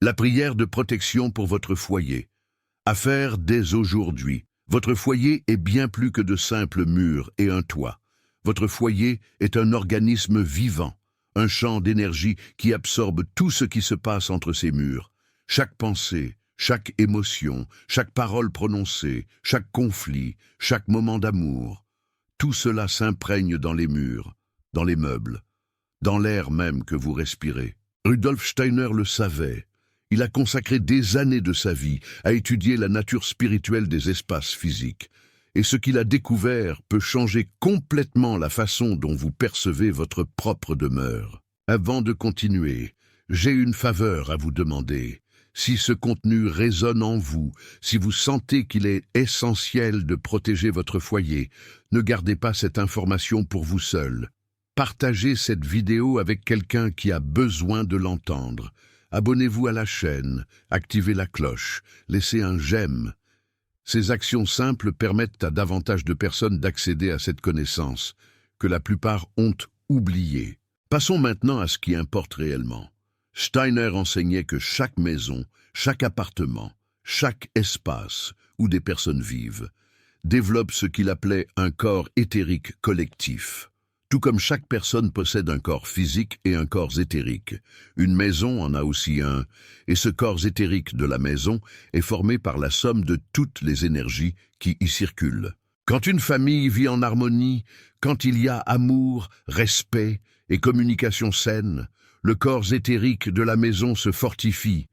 La prière de protection pour votre foyer. À faire dès aujourd'hui. Votre foyer est bien plus que de simples murs et un toit. Votre foyer est un organisme vivant, un champ d'énergie qui absorbe tout ce qui se passe entre ces murs. Chaque pensée, chaque émotion, chaque parole prononcée, chaque conflit, chaque moment d'amour. Tout cela s'imprègne dans les murs, dans les meubles, dans l'air même que vous respirez. Rudolf Steiner le savait. Il a consacré des années de sa vie à étudier la nature spirituelle des espaces physiques. Et ce qu'il a découvert peut changer complètement la façon dont vous percevez votre propre demeure. Avant de continuer, j'ai une faveur à vous demander. Si ce contenu résonne en vous, si vous sentez qu'il est essentiel de protéger votre foyer, ne gardez pas cette information pour vous seul. Partagez cette vidéo avec quelqu'un qui a besoin de l'entendre. Abonnez-vous à la chaîne, activez la cloche, laissez un j'aime. Ces actions simples permettent à davantage de personnes d'accéder à cette connaissance, que la plupart ont oubliée. Passons maintenant à ce qui importe réellement. Steiner enseignait que chaque maison, chaque appartement, chaque espace où des personnes vivent, développe ce qu'il appelait un corps éthérique collectif. Tout comme chaque personne possède un corps physique et un corps éthérique, une maison en a aussi un, et ce corps éthérique de la maison est formé par la somme de toutes les énergies qui y circulent. Quand une famille vit en harmonie, quand il y a amour, respect et communication saine, le corps éthérique de la maison se fortifie.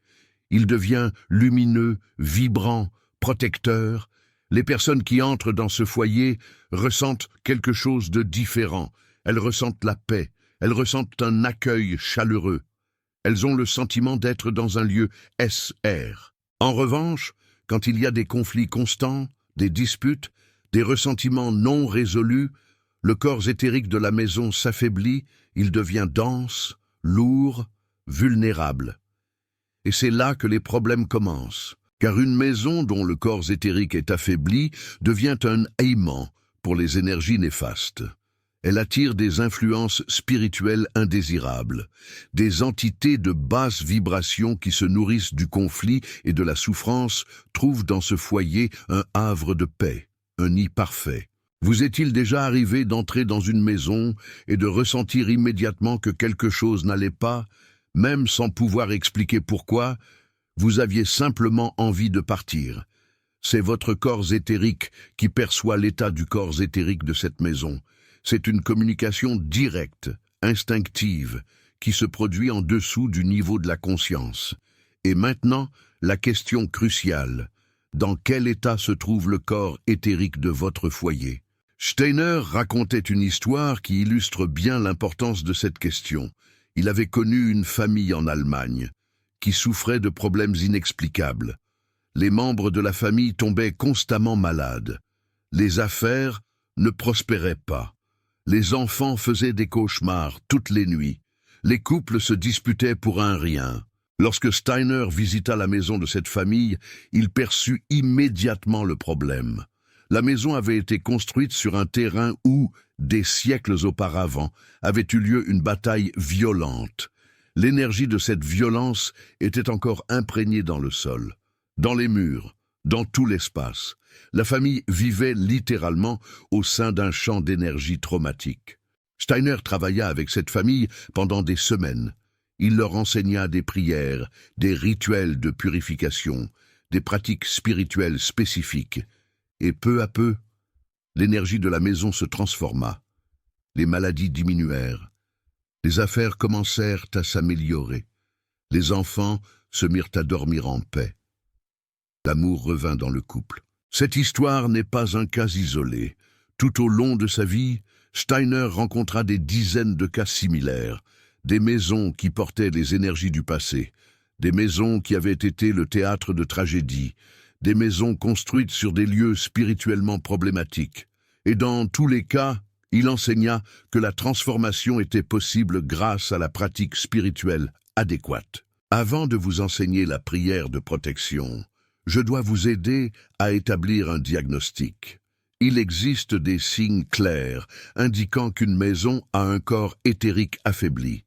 Il devient lumineux, vibrant, protecteur. Les personnes qui entrent dans ce foyer ressentent quelque chose de différent. Elles ressentent la paix, elles ressentent un accueil chaleureux. Elles ont le sentiment d'être dans un lieu SR. En revanche, quand il y a des conflits constants, des disputes, des ressentiments non résolus, le corps éthérique de la maison s'affaiblit, il devient dense, lourd, vulnérable. Et c'est là que les problèmes commencent, car une maison dont le corps éthérique est affaibli devient un aimant pour les énergies néfastes. Elle attire des influences spirituelles indésirables, des entités de basse vibration qui se nourrissent du conflit et de la souffrance trouvent dans ce foyer un havre de paix, un nid parfait. Vous est-il déjà arrivé d'entrer dans une maison et de ressentir immédiatement que quelque chose n'allait pas, même sans pouvoir expliquer pourquoi? Vous aviez simplement envie de partir. C'est votre corps éthérique qui perçoit l'état du corps éthérique de cette maison. C'est une communication directe, instinctive, qui se produit en dessous du niveau de la conscience. Et maintenant, la question cruciale. Dans quel état se trouve le corps éthérique de votre foyer? Steiner racontait une histoire qui illustre bien l'importance de cette question. Il avait connu une famille en Allemagne qui souffrait de problèmes inexplicables. Les membres de la famille tombaient constamment malades. Les affaires ne prospéraient pas. Les enfants faisaient des cauchemars toutes les nuits. Les couples se disputaient pour un rien. Lorsque Steiner visita la maison de cette famille, il perçut immédiatement le problème. La maison avait été construite sur un terrain où, des siècles auparavant, avait eu lieu une bataille violente. L'énergie de cette violence était encore imprégnée dans le sol, dans les murs, dans tout l'espace. La famille vivait littéralement au sein d'un champ d'énergie traumatique. Steiner travailla avec cette famille pendant des semaines. Il leur enseigna des prières, des rituels de purification, des pratiques spirituelles spécifiques. Et peu à peu, l'énergie de la maison se transforma. Les maladies diminuèrent. Les affaires commencèrent à s'améliorer. Les enfants se mirent à dormir en paix. L'amour revint dans le couple. Cette histoire n'est pas un cas isolé. Tout au long de sa vie, Steiner rencontra des dizaines de cas similaires, des maisons qui portaient les énergies du passé, des maisons qui avaient été le théâtre de tragédies, des maisons construites sur des lieux spirituellement problématiques. Et dans tous les cas, il enseigna que la transformation était possible grâce à la pratique spirituelle adéquate. Avant de vous enseigner la prière de protection, je dois vous aider à établir un diagnostic. Il existe des signes clairs indiquant qu'une maison a un corps éthérique affaibli.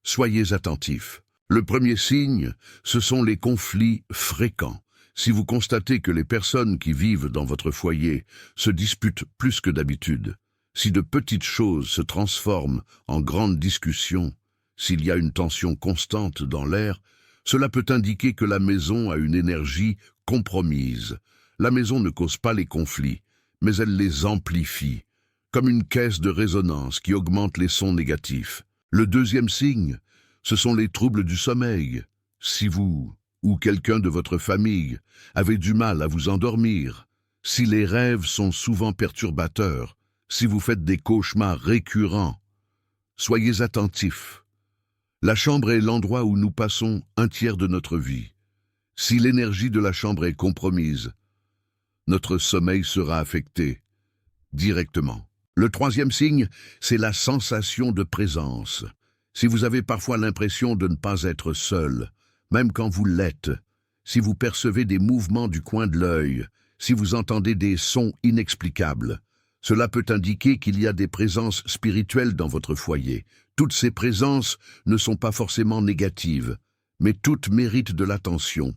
Soyez attentifs. Le premier signe, ce sont les conflits fréquents. Si vous constatez que les personnes qui vivent dans votre foyer se disputent plus que d'habitude, si de petites choses se transforment en grandes discussions, s'il y a une tension constante dans l'air, cela peut indiquer que la maison a une énergie compromise. La maison ne cause pas les conflits, mais elle les amplifie, comme une caisse de résonance qui augmente les sons négatifs. Le deuxième signe, ce sont les troubles du sommeil. Si vous ou quelqu'un de votre famille avez du mal à vous endormir, si les rêves sont souvent perturbateurs, si vous faites des cauchemars récurrents, soyez attentifs. La chambre est l'endroit où nous passons un tiers de notre vie. Si l'énergie de la chambre est compromise, notre sommeil sera affecté directement. Le troisième signe, c'est la sensation de présence. Si vous avez parfois l'impression de ne pas être seul, même quand vous l'êtes, si vous percevez des mouvements du coin de l'œil, si vous entendez des sons inexplicables, cela peut indiquer qu'il y a des présences spirituelles dans votre foyer. Toutes ces présences ne sont pas forcément négatives, mais toutes méritent de l'attention.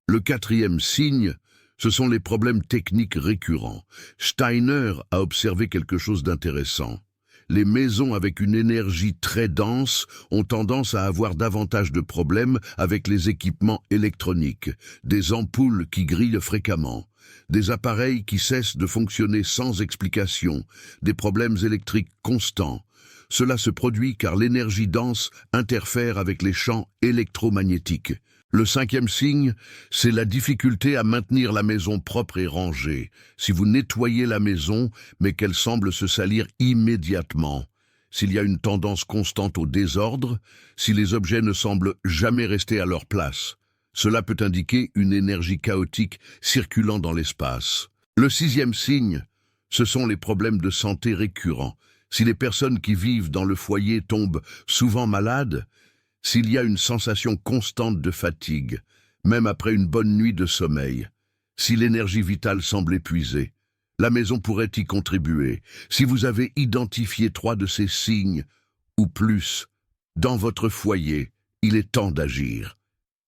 Le quatrième signe, ce sont les problèmes techniques récurrents. Steiner a observé quelque chose d'intéressant. Les maisons avec une énergie très dense ont tendance à avoir davantage de problèmes avec les équipements électroniques, des ampoules qui grillent fréquemment, des appareils qui cessent de fonctionner sans explication, des problèmes électriques constants. Cela se produit car l'énergie dense interfère avec les champs électromagnétiques. Le cinquième signe, c'est la difficulté à maintenir la maison propre et rangée. Si vous nettoyez la maison, mais qu'elle semble se salir immédiatement, s'il y a une tendance constante au désordre, si les objets ne semblent jamais rester à leur place, cela peut indiquer une énergie chaotique circulant dans l'espace. Le sixième signe, ce sont les problèmes de santé récurrents. Si les personnes qui vivent dans le foyer tombent souvent malades, s'il y a une sensation constante de fatigue, même après une bonne nuit de sommeil, si l'énergie vitale semble épuisée, la maison pourrait y contribuer. Si vous avez identifié 3 de ces signes, ou plus, dans votre foyer, il est temps d'agir.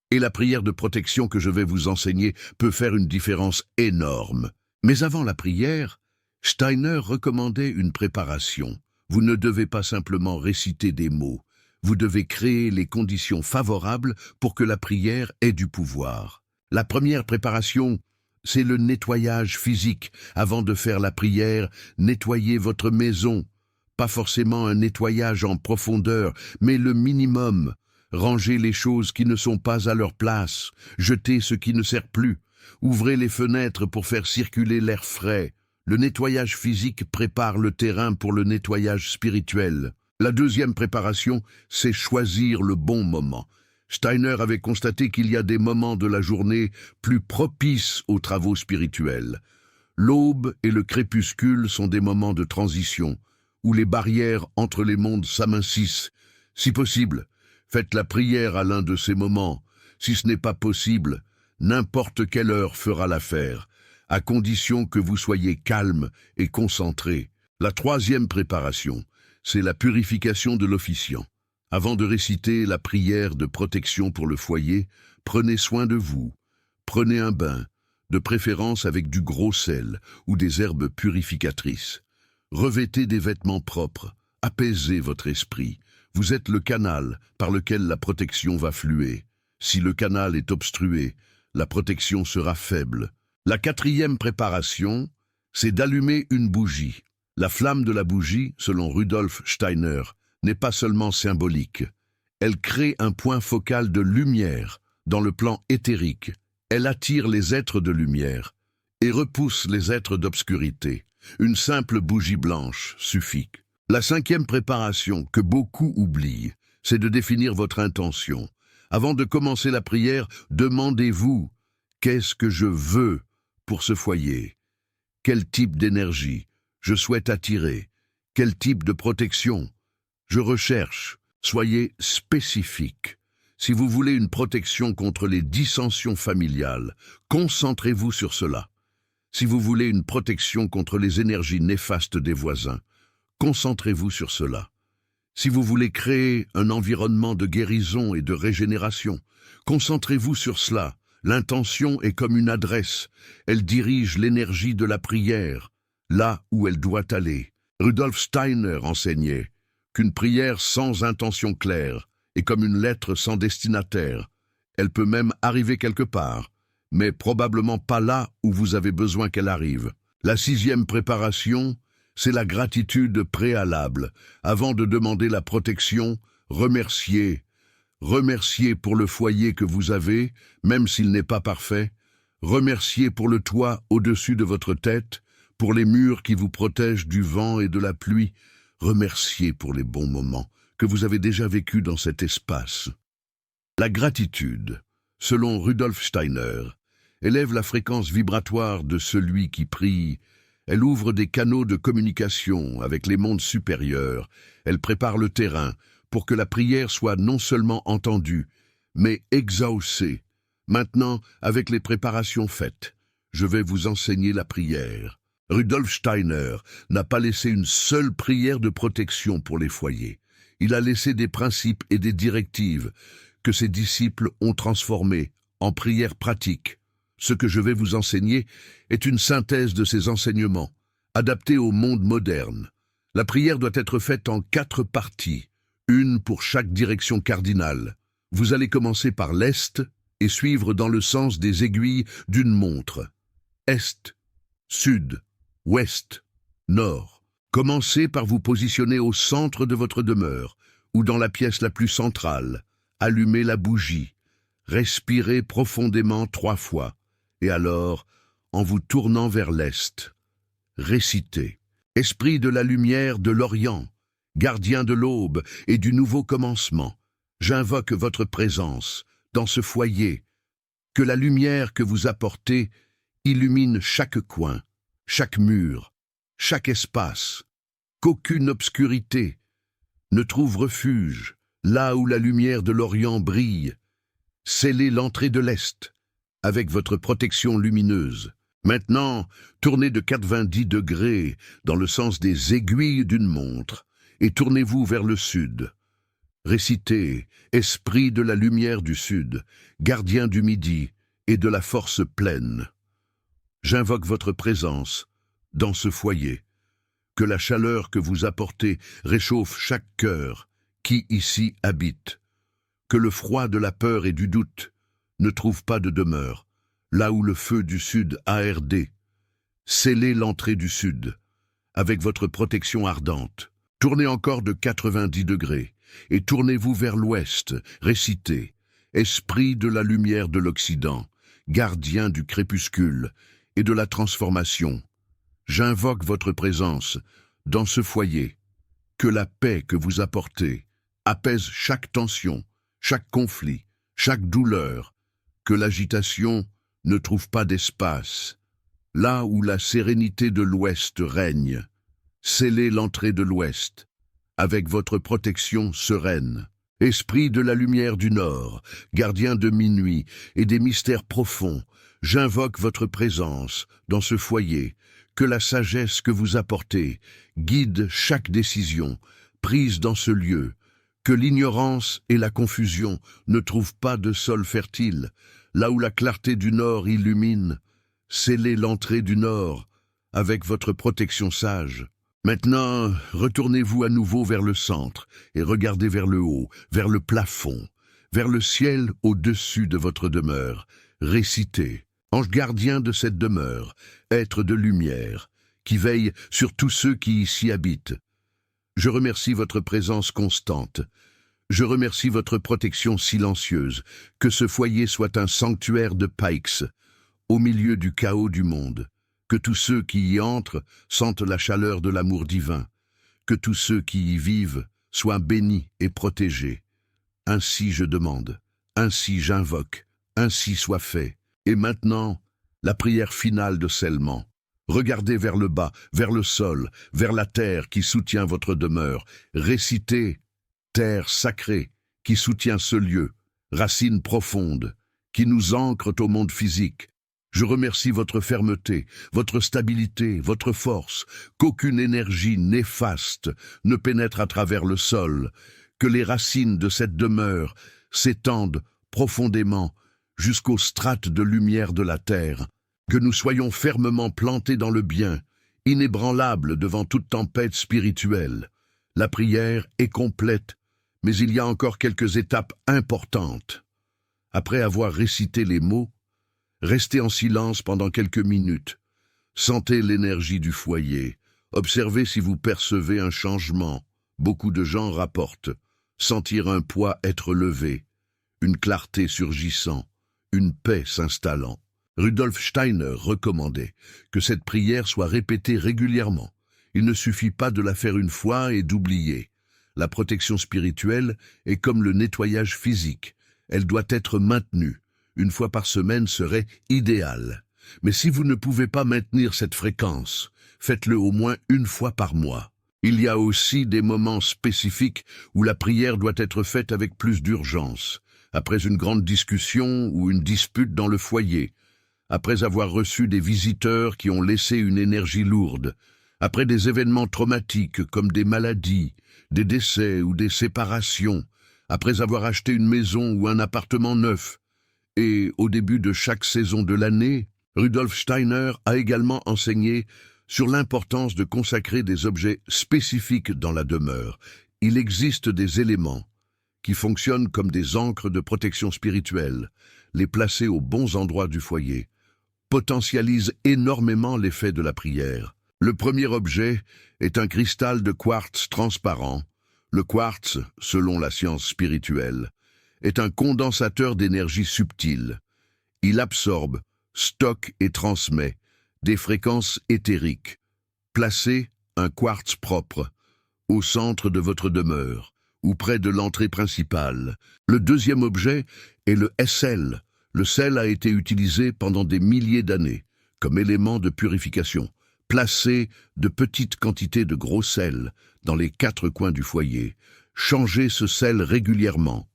Et la prière de protection que je vais vous enseigner peut faire une différence énorme. Mais avant la prière, Steiner recommandait une préparation. Vous ne devez pas simplement réciter des mots. Vous devez créer les conditions favorables pour que la prière ait du pouvoir. La première préparation, c'est le nettoyage physique. Avant de faire la prière, nettoyez votre maison. Pas forcément un nettoyage en profondeur, mais le minimum. Rangez les choses qui ne sont pas à leur place. Jetez ce qui ne sert plus. Ouvrez les fenêtres pour faire circuler l'air frais. Le nettoyage physique prépare le terrain pour le nettoyage spirituel. La deuxième préparation, c'est choisir le bon moment. Steiner avait constaté qu'il y a des moments de la journée plus propices aux travaux spirituels. L'aube et le crépuscule sont des moments de transition, où les barrières entre les mondes s'amincissent. Si possible, faites la prière à l'un de ces moments. Si ce n'est pas possible, n'importe quelle heure fera l'affaire, à condition que vous soyez calme et concentré. La troisième préparation, c'est la purification de l'officiant. Avant de réciter la prière de protection pour le foyer, prenez soin de vous. Prenez un bain, de préférence avec du gros sel ou des herbes purificatrices. Revêtez des vêtements propres, apaisez votre esprit. Vous êtes le canal par lequel la protection va fluer. Si le canal est obstrué, la protection sera faible. La quatrième préparation, c'est d'allumer une bougie. La flamme de la bougie, selon Rudolf Steiner, n'est pas seulement symbolique. Elle crée un point focal de lumière dans le plan éthérique. Elle attire les êtres de lumière et repousse les êtres d'obscurité. Une simple bougie blanche suffit. La cinquième préparation que beaucoup oublient, c'est de définir votre intention. Avant de commencer la prière, demandez-vous « Qu'est-ce que je veux pour ce foyer ? Quel type d'énergie je souhaite attirer? Quel type de protection je recherche? » Soyez spécifique. Si vous voulez une protection contre les dissensions familiales, concentrez-vous sur cela. Si vous voulez une protection contre les énergies néfastes des voisins, concentrez-vous sur cela. Si vous voulez créer un environnement de guérison et de régénération, concentrez-vous sur cela. L'intention est comme une adresse. Elle dirige l'énergie de la prière, là où elle doit aller. Rudolf Steiner enseignait qu'une prière sans intention claire est comme une lettre sans destinataire. Elle peut même arriver quelque part, mais probablement pas là où vous avez besoin qu'elle arrive. La 6e préparation, c'est la gratitude préalable. Avant de demander la protection, remerciez. Remerciez pour le foyer que vous avez, même s'il n'est pas parfait. Remerciez pour le toit au-dessus de votre tête, pour les murs qui vous protègent du vent et de la pluie. Remerciez pour les bons moments que vous avez déjà vécus dans cet espace. La gratitude, selon Rudolf Steiner, élève la fréquence vibratoire de celui qui prie. Elle ouvre des canaux de communication avec les mondes supérieurs. Elle prépare le terrain pour que la prière soit non seulement entendue, mais exaucée. Maintenant, avec les préparations faites, je vais vous enseigner la prière. Rudolf Steiner n'a pas laissé une seule prière de protection pour les foyers. Il a laissé des principes et des directives que ses disciples ont transformés en prières pratiques. Ce que je vais vous enseigner est une synthèse de ces enseignements, adaptés au monde moderne. La prière doit être faite en 4 parties, une pour chaque direction cardinale. Vous allez commencer par l'Est et suivre dans le sens des aiguilles d'une montre. Est, Sud, Ouest, Nord. Commencez par vous positionner au centre de votre demeure, ou dans la pièce la plus centrale. Allumez la bougie. Respirez profondément 3 fois. Et alors, en vous tournant vers l'Est, récitez. Esprit de la lumière de l'Orient, gardien de l'aube et du nouveau commencement, j'invoque votre présence dans ce foyer. Que la lumière que vous apportez illumine chaque coin, chaque mur, chaque espace. Qu'aucune obscurité ne trouve refuge là où la lumière de l'Orient brille. Scellez l'entrée de l'Est avec votre protection lumineuse. Maintenant, tournez de 90 degrés dans le sens des aiguilles d'une montre et tournez-vous vers le Sud. Récitez « Esprit de la lumière du Sud, gardien du Midi et de la force pleine ». J'invoque votre présence dans ce foyer. Que la chaleur que vous apportez réchauffe chaque cœur qui ici habite. Que le froid de la peur et du doute ne trouve pas de demeure, là où le feu du Sud a ardé. Scellez l'entrée du Sud, avec votre protection ardente. Tournez encore de 90 degrés, et tournez-vous vers l'Ouest, récitez « Esprit de la lumière de l'Occident, gardien du crépuscule et de la transformation. J'invoque votre présence dans ce foyer. Que la paix que vous apportez apaise chaque tension, chaque conflit, chaque douleur. Que l'agitation ne trouve pas d'espace. Là où la sérénité de l'Ouest règne, scellez l'entrée de l'Ouest, avec votre protection sereine. Esprit de la lumière du Nord, gardien de minuit et des mystères profonds, j'invoque votre présence dans ce foyer. Que la sagesse que vous apportez guide chaque décision prise dans ce lieu. Que l'ignorance et la confusion ne trouvent pas de sol fertile. Là où la clarté du Nord illumine, scellez l'entrée du Nord avec votre protection sage. Maintenant, retournez-vous à nouveau vers le centre et regardez vers le haut, vers le plafond, vers le ciel au-dessus de votre demeure. Récitez, ange gardien de cette demeure, être de lumière, qui veille sur tous ceux qui ici habitent. Je remercie votre présence constante. Je remercie votre protection silencieuse. Que ce foyer soit un sanctuaire de Pikes, au milieu du chaos du monde. Que tous ceux qui y entrent sentent la chaleur de l'amour divin. Que tous ceux qui y vivent soient bénis et protégés. Ainsi je demande, ainsi j'invoque, ainsi soit fait. Et maintenant, la prière finale de scellement. Regardez vers le bas, vers le sol, vers la terre qui soutient votre demeure. Récitez, terre sacrée qui soutient ce lieu, racines profondes, qui nous ancrent au monde physique. Je remercie votre fermeté, votre stabilité, votre force, qu'aucune énergie néfaste ne pénètre à travers le sol, que les racines de cette demeure s'étendent profondément jusqu'aux strates de lumière de la terre, que nous soyons fermement plantés dans le bien, inébranlables devant toute tempête spirituelle. La prière est complète, mais il y a encore quelques étapes importantes. Après avoir récité les mots, restez en silence pendant quelques minutes. Sentez l'énergie du foyer. Observez si vous percevez un changement. Beaucoup de gens rapportent sentir un poids être levé, une clarté surgissant, une paix s'installant. Rudolf Steiner recommandait que cette prière soit répétée régulièrement. Il ne suffit pas de la faire une fois et d'oublier. La protection spirituelle est comme le nettoyage physique. Elle doit être maintenue. Une fois par semaine serait idéal. Mais si vous ne pouvez pas maintenir cette fréquence, faites-le au moins une fois par mois. Il y a aussi des moments spécifiques où la prière doit être faite avec plus d'urgence. Après une grande discussion ou une dispute dans le foyer, après avoir reçu des visiteurs qui ont laissé une énergie lourde, après des événements traumatiques comme des maladies, des décès ou des séparations, après avoir acheté une maison ou un appartement neuf. Et au début de chaque saison de l'année, Rudolf Steiner a également enseigné sur l'importance de consacrer des objets spécifiques dans la demeure. Il existe des éléments qui fonctionnent comme des ancres de protection spirituelle. Les placer aux bons endroits du foyer potentialise énormément l'effet de la prière. Le premier objet est un cristal de quartz transparent. Le quartz, selon la science spirituelle, est un condensateur d'énergie subtile. Il absorbe, stocke et transmet des fréquences éthériques. Placez un quartz propre au centre de votre demeure ou près de l'entrée principale. Le deuxième objet est le sel. Le sel a été utilisé pendant des milliers d'années comme élément de purification. Placez de petites quantités de gros sel dans les 4 coins du foyer. Changez ce sel régulièrement,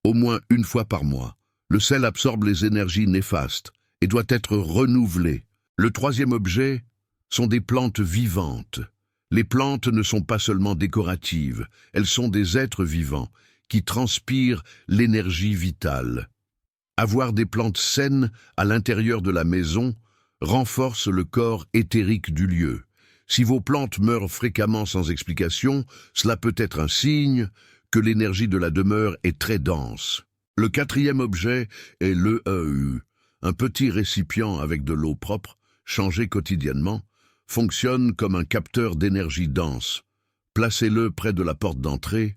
au moins une fois par mois. Le sel absorbe les énergies néfastes et doit être renouvelé. Le troisième objet sont des plantes vivantes. Les plantes ne sont pas seulement décoratives, elles sont des êtres vivants qui transpirent l'énergie vitale. Avoir des plantes saines à l'intérieur de la maison renforce le corps éthérique du lieu. Si vos plantes meurent fréquemment sans explication, cela peut être un signe que l'énergie de la demeure est très dense. Le quatrième objet est l'EEU. Un petit récipient avec de l'eau propre, changé quotidiennement, fonctionne comme un capteur d'énergie dense. Placez-le près de la porte d'entrée.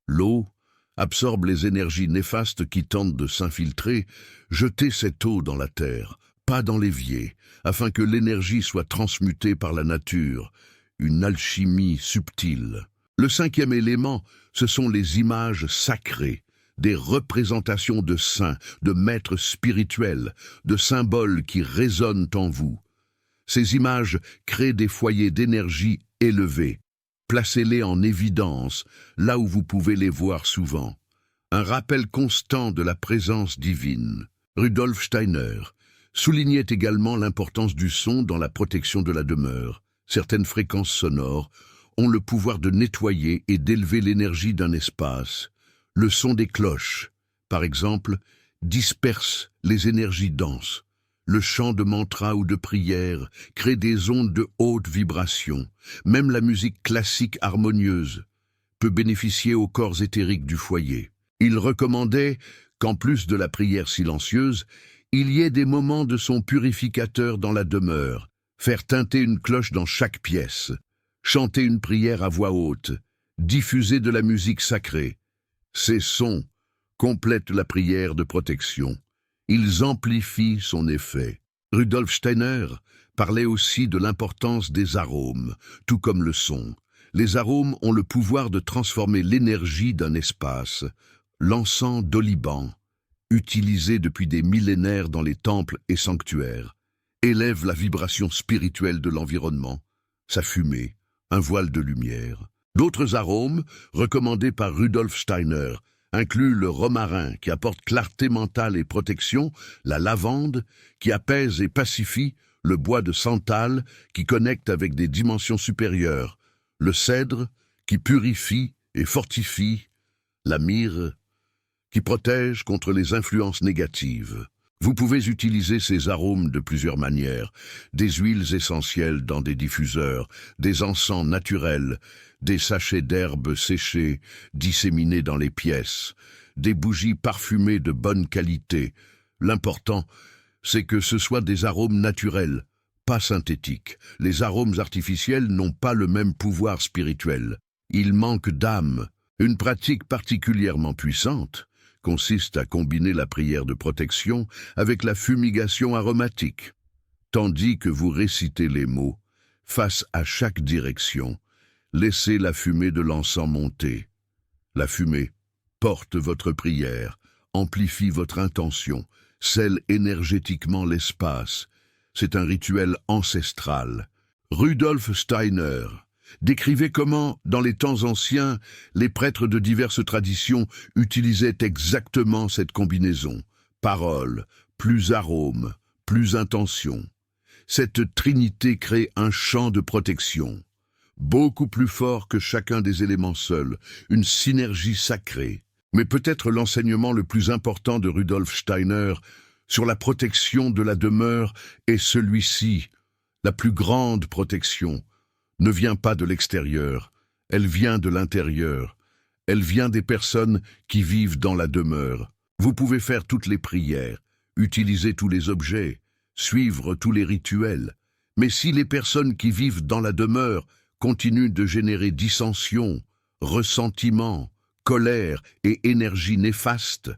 L'eau absorbe les énergies néfastes qui tentent de s'infiltrer. Jetez cette eau dans la terre, pas dans l'évier, afin que l'énergie soit transmutée par la nature, une alchimie subtile. Le cinquième élément, ce sont les images sacrées, des représentations de saints, de maîtres spirituels, de symboles qui résonnent en vous. Ces images créent des foyers d'énergie élevés. Placez-les en évidence, là où vous pouvez les voir souvent. Un rappel constant de la présence divine. Rudolf Steiner soulignait également l'importance du son dans la protection de la demeure. Certaines fréquences sonores ont le pouvoir de nettoyer et d'élever l'énergie d'un espace. Le son des cloches, par exemple, disperse les énergies denses. Le chant de mantra ou de prière crée des ondes de haute vibration. Même la musique classique harmonieuse peut bénéficier aux corps éthériques du foyer. Il recommandait qu'en plus de la prière silencieuse, il y ait des moments de son purificateur dans la demeure, faire tinter une cloche dans chaque pièce, chanter une prière à voix haute, diffuser de la musique sacrée. Ces sons complètent la prière de protection. Ils amplifient son effet. Rudolf Steiner parlait aussi de l'importance des arômes, tout comme le son. Les arômes ont le pouvoir de transformer l'énergie d'un espace. L'encens d'oliban, utilisé depuis des millénaires dans les temples et sanctuaires, élève la vibration spirituelle de l'environnement. Sa fumée, un voile de lumière. D'autres arômes, recommandés par Rudolf Steiner, inclut le romarin qui apporte clarté mentale et protection, la lavande qui apaise et pacifie, le bois de santal qui connecte avec des dimensions supérieures, le cèdre qui purifie et fortifie, la myrrhe qui protège contre les influences négatives. Vous pouvez utiliser ces arômes de plusieurs manières, des huiles essentielles dans des diffuseurs, des encens naturels, des sachets d'herbes séchées disséminés dans les pièces, des bougies parfumées de bonne qualité. L'important, c'est que ce soit des arômes naturels, pas synthétiques. Les arômes artificiels n'ont pas le même pouvoir spirituel. Ils manquent d'âme. Une pratique particulièrement puissante consiste à combiner la prière de protection avec la fumigation aromatique. Tandis que vous récitez les mots, face à chaque direction, laissez la fumée de l'encens monter. La fumée porte votre prière, amplifie votre intention, scelle énergétiquement l'espace. C'est un rituel ancestral. Rudolf Steiner décrivait comment, dans les temps anciens, les prêtres de diverses traditions utilisaient exactement cette combinaison. Parole, plus arôme, plus intention. Cette trinité crée un champ de protection, beaucoup plus fort que chacun des éléments seuls, une synergie sacrée. Mais peut-être l'enseignement le plus important de Rudolf Steiner sur la protection de la demeure est celui-ci. La plus grande protection ne vient pas de l'extérieur, elle vient de l'intérieur. Elle vient des personnes qui vivent dans la demeure. Vous pouvez faire toutes les prières, utiliser tous les objets, suivre tous les rituels. Mais si les personnes qui vivent dans la demeure continuent de générer dissension, ressentiment, colère et énergie néfaste,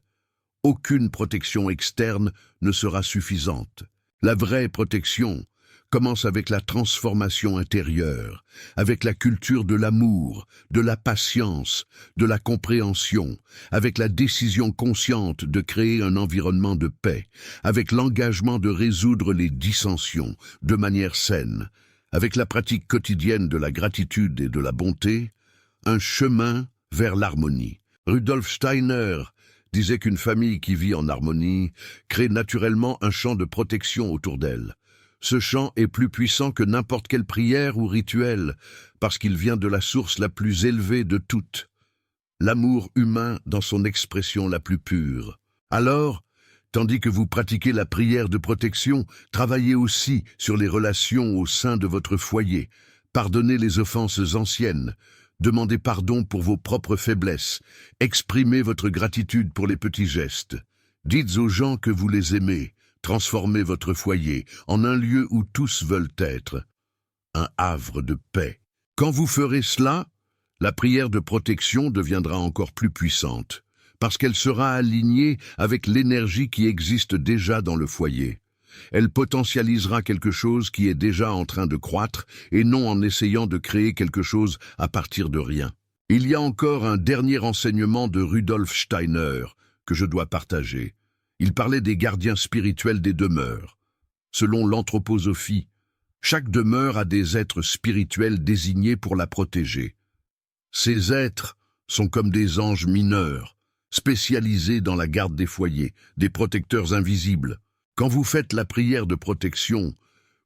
aucune protection externe ne sera suffisante. La vraie protection commence avec la transformation intérieure, avec la culture de l'amour, de la patience, de la compréhension, avec la décision consciente de créer un environnement de paix, avec l'engagement de résoudre les dissensions de manière saine, avec la pratique quotidienne de la gratitude et de la bonté, un chemin vers l'harmonie. Rudolf Steiner disait qu'une famille qui vit en harmonie crée naturellement un champ de protection autour d'elle. Ce chant est plus puissant que n'importe quelle prière ou rituel, parce qu'il vient de la source la plus élevée de toutes, l'amour humain dans son expression la plus pure. Alors, tandis que vous pratiquez la prière de protection, travaillez aussi sur les relations au sein de votre foyer. Pardonnez les offenses anciennes, demandez pardon pour vos propres faiblesses, exprimez votre gratitude pour les petits gestes. Dites aux gens que vous les aimez. Transformez votre foyer en un lieu où tous veulent être, un havre de paix. Quand vous ferez cela, la prière de protection deviendra encore plus puissante, parce qu'elle sera alignée avec l'énergie qui existe déjà dans le foyer. Elle potentialisera quelque chose qui est déjà en train de croître et non en essayant de créer quelque chose à partir de rien. Il y a encore un dernier enseignement de Rudolf Steiner que je dois partager. Il parlait des gardiens spirituels des demeures. Selon l'anthroposophie, chaque demeure a des êtres spirituels désignés pour la protéger. Ces êtres sont comme des anges mineurs, spécialisés dans la garde des foyers, des protecteurs invisibles. Quand vous faites la prière de protection,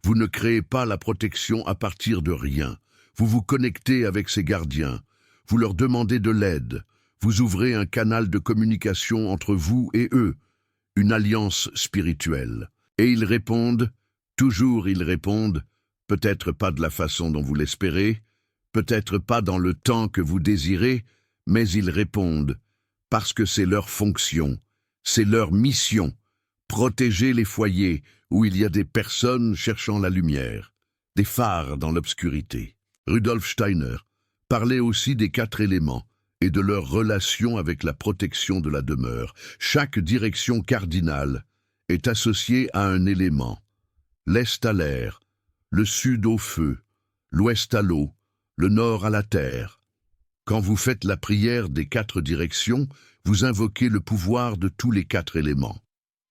vous ne créez pas la protection à partir de rien. Vous vous connectez avec ces gardiens, vous leur demandez de l'aide, vous ouvrez un canal de communication entre vous et eux, une alliance spirituelle. Et ils répondent, toujours ils répondent, peut-être pas de la façon dont vous l'espérez, peut-être pas dans le temps que vous désirez, mais ils répondent, parce que c'est leur fonction, c'est leur mission, protéger les foyers où il y a des personnes cherchant la lumière, des phares dans l'obscurité. Rudolf Steiner parlait aussi des 4 éléments, et de leur relation avec la protection de la demeure. Chaque direction cardinale est associée à un élément. L'est à l'air, le sud au feu, l'ouest à l'eau, le nord à la terre. Quand vous faites la prière des 4 directions, vous invoquez le pouvoir de tous les 4 éléments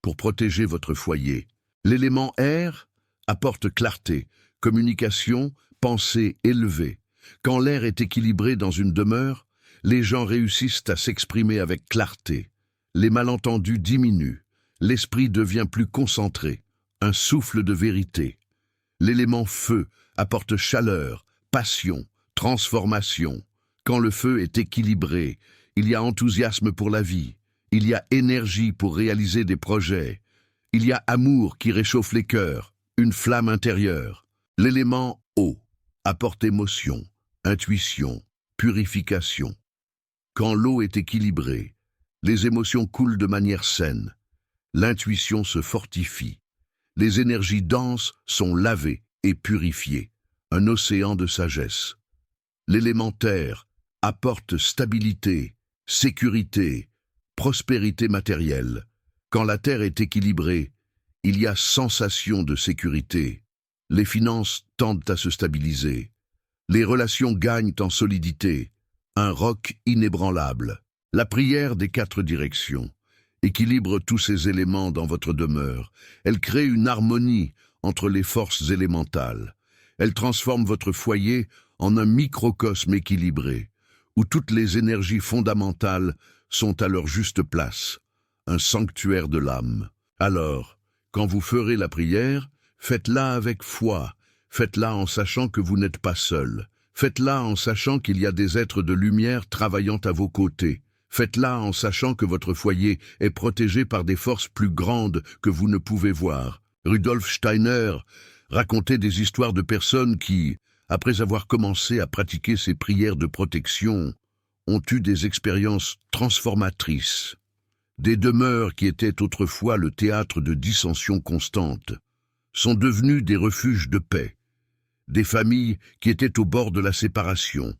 pour protéger votre foyer. L'élément air apporte clarté, communication, pensée élevée. Quand l'air est équilibré dans une demeure, Les gens réussissent à s'exprimer avec clarté. Les malentendus diminuent. L'esprit devient plus concentré. Un souffle de vérité. L'élément feu apporte chaleur, passion, transformation. Quand le feu est équilibré, il y a enthousiasme pour la vie. Il y a énergie pour réaliser des projets. Il y a amour qui réchauffe les cœurs, une flamme intérieure. L'élément eau apporte émotion, intuition, purification. Quand l'eau est équilibrée, les émotions coulent de manière saine. L'intuition se fortifie. Les énergies denses sont lavées et purifiées. Un océan de sagesse. L'élément terre apporte stabilité, sécurité, prospérité matérielle. Quand la terre est équilibrée, il y a sensation de sécurité. Les finances tendent à se stabiliser. Les relations gagnent en solidité. Un roc inébranlable. La prière des 4 directions équilibre tous ces éléments dans votre demeure. Elle crée une harmonie entre les forces élémentales. Elle transforme votre foyer en un microcosme équilibré, où toutes les énergies fondamentales sont à leur juste place, un sanctuaire de l'âme. Alors, quand vous ferez la prière, faites-la avec foi, faites-la en sachant que vous n'êtes pas seul, faites-la en sachant qu'il y a des êtres de lumière travaillant à vos côtés, faites-la en sachant que votre foyer est protégé par des forces plus grandes que vous ne pouvez voir. Rudolf Steiner racontait des histoires de personnes qui, après avoir commencé à pratiquer ces prières de protection, ont eu des expériences transformatrices. Des demeures qui étaient autrefois le théâtre de dissensions constantes sont devenues des refuges de paix. Des familles qui étaient au bord de la séparation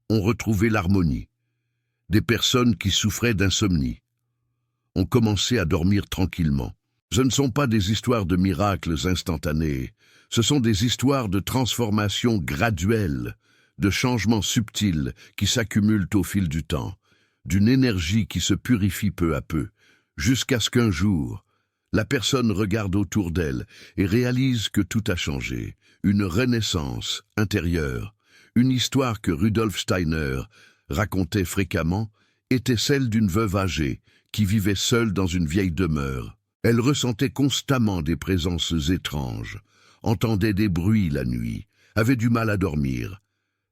ont retrouvé l'harmonie. Des personnes qui souffraient d'insomnie ont commencé à dormir tranquillement. Ce ne sont pas des histoires de miracles instantanés, ce sont des histoires de transformation graduelle, de changements subtils qui s'accumulent au fil du temps, d'une énergie qui se purifie peu à peu, jusqu'à ce qu'un jour, la personne regarde autour d'elle et réalise que tout a changé, une renaissance intérieure. Une histoire que Rudolf Steiner racontait fréquemment était celle d'une veuve âgée qui vivait seule dans une vieille demeure. Elle ressentait constamment des présences étranges, entendait des bruits la nuit, avait du mal à dormir.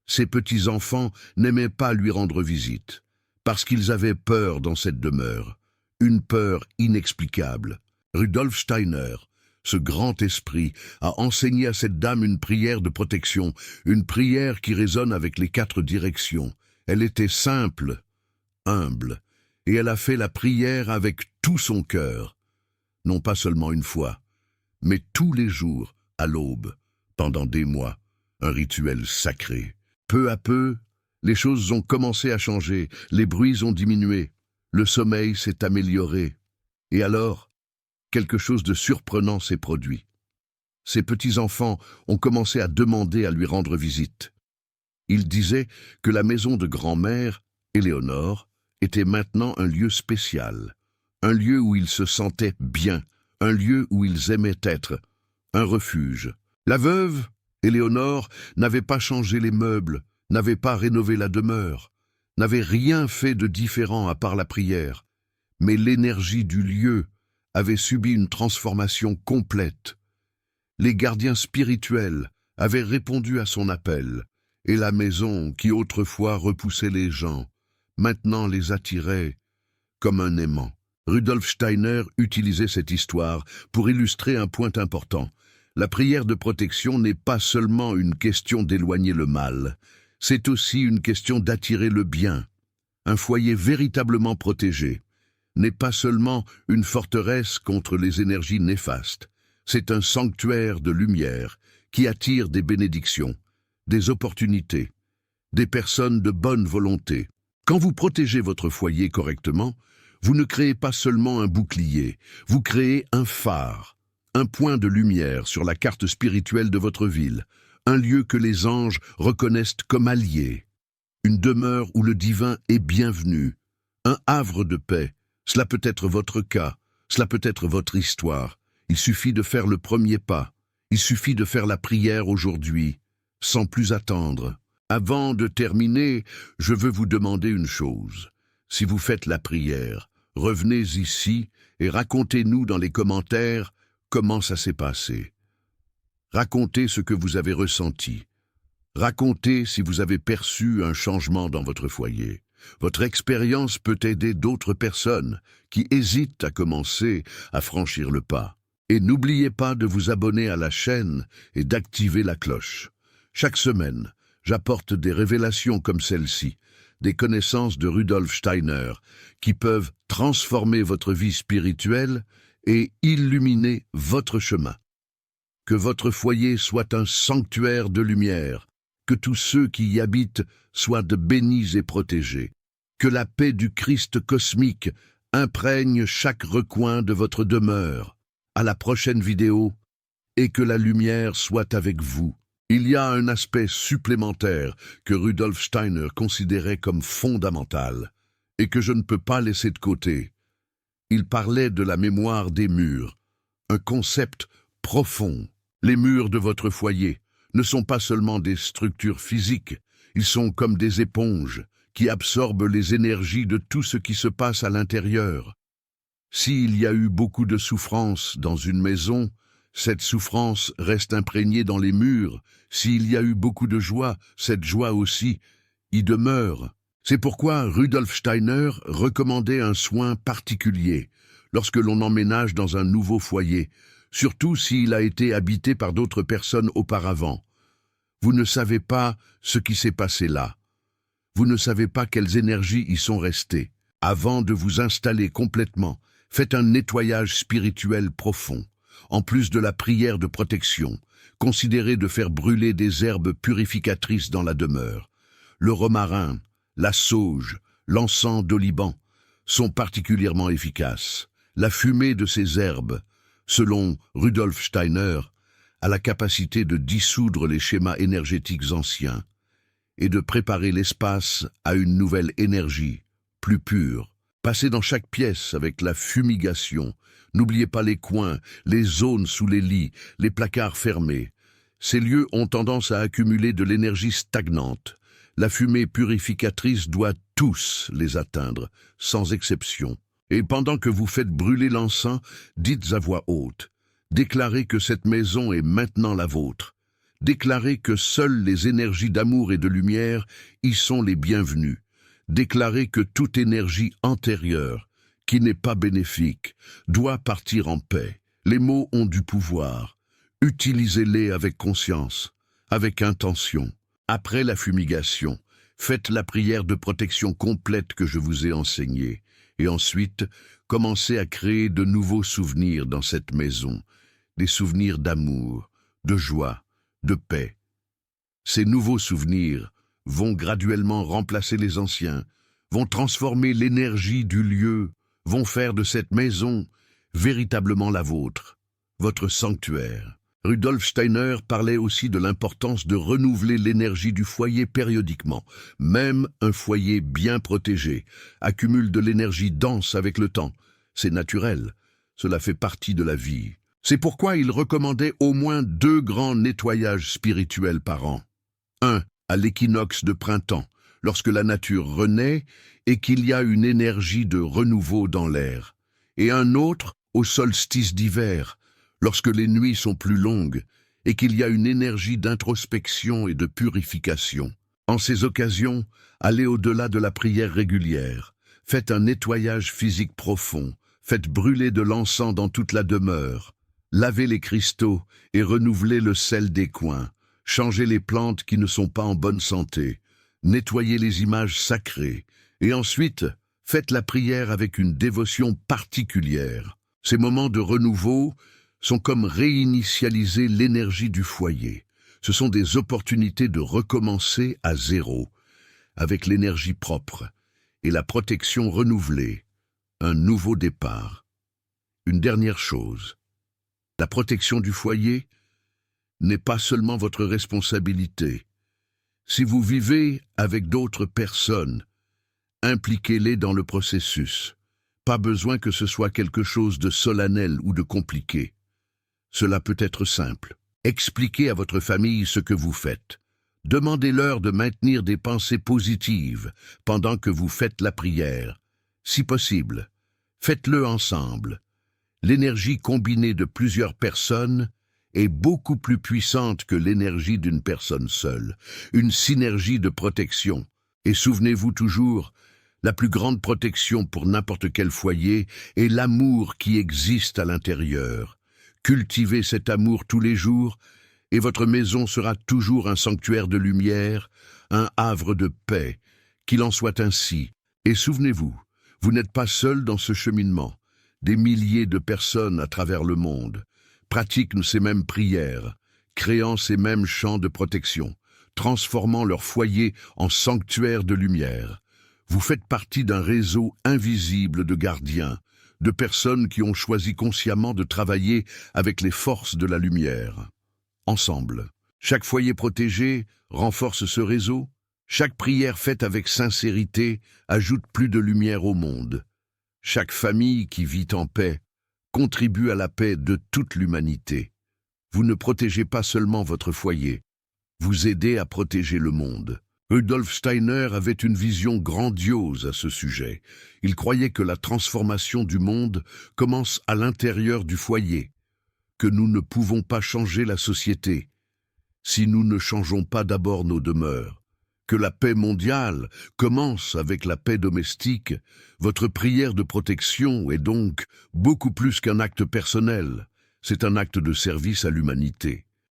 Ses petits-enfants n'aimaient pas lui rendre visite, parce qu'ils avaient peur dans cette demeure, une peur inexplicable. Rudolf Steiner, ce grand esprit, a enseigné à cette dame une prière de protection, une prière qui résonne avec les 4 directions. Elle était simple, humble, et elle a fait la prière avec tout son cœur. Non pas seulement une fois, mais tous les jours, à l'aube, pendant des mois, un rituel sacré. Peu à peu, les choses ont commencé à changer, les bruits ont diminué, le sommeil s'est amélioré. Et alors, quelque chose de surprenant s'est produit. Ses petits-enfants ont commencé à demander à lui rendre visite. Ils disaient que la maison de grand-mère, Éléonore, était maintenant un lieu spécial, un lieu où ils se sentaient bien, un lieu où ils aimaient être, un refuge. La veuve, Éléonore, n'avait pas changé les meubles, n'avait pas rénové la demeure, n'avait rien fait de différent à part la prière, mais l'énergie du lieu avait subi une transformation complète. Les gardiens spirituels avaient répondu à son appel, et la maison, qui autrefois repoussait les gens, maintenant les attirait comme un aimant. Rudolf Steiner utilisait cette histoire pour illustrer un point important. La prière de protection n'est pas seulement une question d'éloigner le mal, c'est aussi une question d'attirer le bien. Un foyer véritablement protégé n'est pas seulement une forteresse contre les énergies néfastes, c'est un sanctuaire de lumière qui attire des bénédictions, des opportunités, des personnes de bonne volonté. Quand vous protégez votre foyer correctement, vous ne créez pas seulement un bouclier, vous créez un phare, un point de lumière sur la carte spirituelle de votre ville, un lieu que les anges reconnaissent comme allié, une demeure où le divin est bienvenu, un havre de paix. Cela peut être votre cas, cela peut être votre histoire. Il suffit de faire le premier pas, il suffit de faire la prière aujourd'hui, sans plus attendre. Avant de terminer, je veux vous demander une chose. Si vous faites la prière, revenez ici et racontez-nous dans les commentaires comment ça s'est passé. Racontez ce que vous avez ressenti. Racontez si vous avez perçu un changement dans votre foyer. Votre expérience peut aider d'autres personnes qui hésitent à commencer à franchir le pas. Et n'oubliez pas de vous abonner à la chaîne et d'activer la cloche. Chaque semaine, j'apporte des révélations comme celle-ci, des connaissances de Rudolf Steiner qui peuvent transformer votre vie spirituelle et illuminer votre chemin. Que votre foyer soit un sanctuaire de lumière, que tous ceux qui y habitent soient bénis et protégés, que la paix du Christ cosmique imprègne chaque recoin de votre demeure. À la prochaine vidéo, et que la lumière soit avec vous. Il y a un aspect supplémentaire que Rudolf Steiner considérait comme fondamental et que je ne peux pas laisser de côté. Il parlait de la mémoire des murs, un concept profond. Les murs de votre foyer ne sont pas seulement des structures physiques, ils sont comme des éponges qui absorbent les énergies de tout ce qui se passe à l'intérieur. S'il y a eu beaucoup de souffrance dans une maison, cette souffrance reste imprégnée dans les murs. S'il y a eu beaucoup de joie, cette joie aussi y demeure. C'est pourquoi Rudolf Steiner recommandait un soin particulier lorsque l'on emménage dans un nouveau foyer, surtout s'il a été habité par d'autres personnes auparavant. Vous ne savez pas ce qui s'est passé là. Vous ne savez pas quelles énergies y sont restées. Avant de vous installer complètement, faites un nettoyage spirituel profond. En plus de la prière de protection, considérez de faire brûler des herbes purificatrices dans la demeure. Le romarin, la sauge, l'encens d'oliban sont particulièrement efficaces. La fumée de ces herbes, selon Rudolf Steiner, a la capacité de dissoudre les schémas énergétiques anciens et de préparer l'espace à une nouvelle énergie, plus pure. Passez dans chaque pièce avec la fumigation. N'oubliez pas les coins, les zones sous les lits, les placards fermés. Ces lieux ont tendance à accumuler de l'énergie stagnante. La fumée purificatrice doit tous les atteindre, sans exception. Et pendant que vous faites brûler l'encens, dites à voix haute. Déclarez que cette maison est maintenant la vôtre. Déclarez que seules les énergies d'amour et de lumière y sont les bienvenues. Déclarez que toute énergie antérieure, qui n'est pas bénéfique, doit partir en paix. Les mots ont du pouvoir. Utilisez-les avec conscience, avec intention. Après la fumigation, faites la prière de protection complète que je vous ai enseignée. Et ensuite, commencez à créer de nouveaux souvenirs dans cette maison. Des souvenirs d'amour, de joie, de paix. Ces nouveaux souvenirs vont graduellement remplacer les anciens, vont transformer l'énergie du lieu, vont faire de cette maison véritablement la vôtre, votre sanctuaire. Rudolf Steiner parlait aussi de l'importance de renouveler l'énergie du foyer périodiquement. Même un foyer bien protégé accumule de l'énergie dense avec le temps. C'est naturel, cela fait partie de la vie. C'est pourquoi il recommandait au moins 2 grands nettoyages spirituels par an. Un à l'équinoxe de printemps, lorsque la nature renaît et qu'il y a une énergie de renouveau dans l'air, et un autre au solstice d'hiver, lorsque les nuits sont plus longues et qu'il y a une énergie d'introspection et de purification. En ces occasions, allez au-delà de la prière régulière, faites un nettoyage physique profond, faites brûler de l'encens dans toute la demeure, lavez les cristaux et renouvelez le sel des coins, changez les plantes qui ne sont pas en bonne santé, nettoyez les images sacrées, et ensuite, faites la prière avec une dévotion particulière. Ces moments de renouveau sont comme réinitialiser l'énergie du foyer. Ce sont des opportunités de recommencer à zéro, avec l'énergie propre et la protection renouvelée, un nouveau départ. Une dernière chose, la protection du foyer n'est pas seulement votre responsabilité. Si vous vivez avec d'autres personnes, impliquez-les dans le processus. Pas besoin que ce soit quelque chose de solennel ou de compliqué. Cela peut être simple. Expliquez à votre famille ce que vous faites. Demandez-leur de maintenir des pensées positives pendant que vous faites la prière. Si possible, faites-le ensemble. L'énergie combinée de plusieurs personnes est beaucoup plus puissante que l'énergie d'une personne seule, une synergie de protection. Et souvenez-vous toujours, la plus grande protection pour n'importe quel foyer est l'amour qui existe à l'intérieur. Cultivez cet amour tous les jours, et votre maison sera toujours un sanctuaire de lumière, un havre de paix, qu'il en soit ainsi. Et souvenez-vous, vous n'êtes pas seul dans ce cheminement. Des milliers de personnes à travers le monde pratiquent ces mêmes prières, créant ces mêmes champs de protection, transformant leur foyer en sanctuaire de lumière. Vous faites partie d'un réseau invisible de gardiens, de personnes qui ont choisi consciemment de travailler avec les forces de la lumière. Ensemble, chaque foyer protégé renforce ce réseau. Chaque prière faite avec sincérité ajoute plus de lumière au monde. Chaque famille qui vit en paix contribue à la paix de toute l'humanité. Vous ne protégez pas seulement votre foyer, vous aidez à protéger le monde. Rudolf Steiner avait une vision grandiose à ce sujet. Il croyait que la transformation du monde commence à l'intérieur du foyer, que nous ne pouvons pas changer la société si nous ne changeons pas d'abord nos demeures, que la paix mondiale commence avec la paix domestique. Votre prière de protection est donc beaucoup plus qu'un acte personnel, c'est un acte de service à l'humanité.